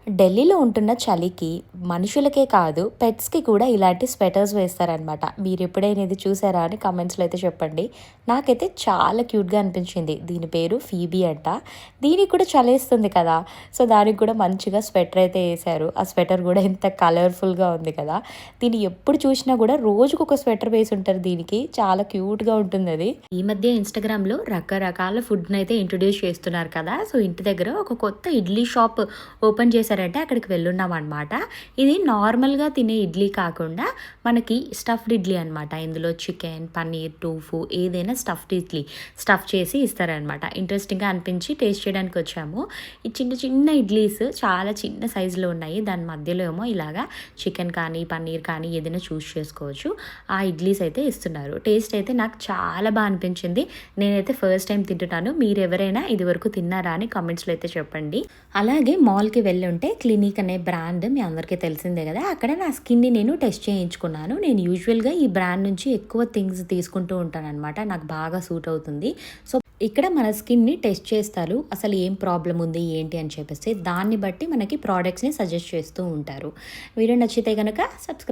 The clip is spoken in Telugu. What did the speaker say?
ఢిల్లీలో ఉంటున్న చలికి మనుషులకే కాదు పెట్స్‌కి కూడా ఇలాంటి స్వెటర్స్ వేస్తారనమాట. మీరెప్పుడైనా ఇది చూసారా అని కామెంట్స్‌లో అయితే చెప్పండి. నాకైతే చాలా క్యూట్‌గా అనిపించింది. దీని పేరు ఫీబీ అంట. దీనికి కూడా చలేస్తుంది కదా! సో, దానికి కూడా మంచిగా స్వెటర్ అయితే ఏశారు. ఆ స్వెటర్ కూడా ఎంత కలర్‌ఫుల్‌గా ఉంది కదా! దీన్ని ఎప్పుడు చూసినా కూడా రోజుకొక స్వెటర్ వేసుంటారు దీనికి. చాలా క్యూట్‌గా ఉంటుందది. ఈ మధ్య ఇన్‌స్టాగ్రామ్‌లో రకరకాల ఫుడ్‌నైతే ఇంట్రొడ్యూస్ చేస్తున్నారు కదా! సో, ఇంటి దగ్గర ఒక కొత్త ఇడ్లీ షాప్ ఓపెన్ చేశారంటే అక్కడికి వెళ్ళున్నామనమాట. ఇది నార్మల్‌గా తినే ఇడ్లీ కాకుండా మనకి స్టఫ్డ్ ఇడ్లీ అనమాట. ఇందులో చికెన్, పన్నీర్, టోఫు ఏదైనా స్టఫ్డ్ ఇడ్లీ స్టఫ్ చేసి ఇస్తారనమాట. ఇంట్రెస్టింగ్‌గా అనిపించి టేస్ట్ చేయడానికొచ్చాము. ఈ చిన్న చిన్న ఇడ్లీస్ చాలా చిన్న సైజులో ఉన్నాయి. దాని మధ్యలో ఏమో ఇలాగా చికెన్ కానీ, పన్నీర్ కానీ ఏదైనా చూస్ చేసుకోవచ్చు. ఆ ఇడ్లీస్ అయితే ఇస్తున్నారు. టేస్ట్ అయితే నాకు చాలా అనిపించింది. నేనైతే ఫస్ట్ టైం తింటున్నాను. మీరెవరైనా ఇదివరకు తిన్నారా అని కామెంట్స్‌లో అయితే చెప్పండి. అలాగే మాల్‌కి వెళ్ళుంటే క్లినిక్ అనే బ్రాండ్ మీ అందరికీ తెలిసిందే కదా! అక్కడ నా స్కిన్‌ని నేను టెస్ట్ చేయించుకున్నాను. నేను యూజువల్‌గా ఈ బ్రాండ్ నుంచి ఎక్కువ థింగ్స్ తీసుకుంటూ ఉంటాననమాట. నాకు బాగా సూట్ అవుతుంది. సో, ఇక్కడ మన స్కిన్‌ని టెస్ట్ చేస్తారు. అసలు ఏం ప్రాబ్లమ్ ఉంది, ఏంటి అని చెప్పేసి. దాన్ని బట్టి మనకి ప్రొడక్ట్స్‌ని సజెస్ట్ చేస్తూ ఉంటారు. వీడియో నచ్చితే గనక సబ్స్క్రైబ్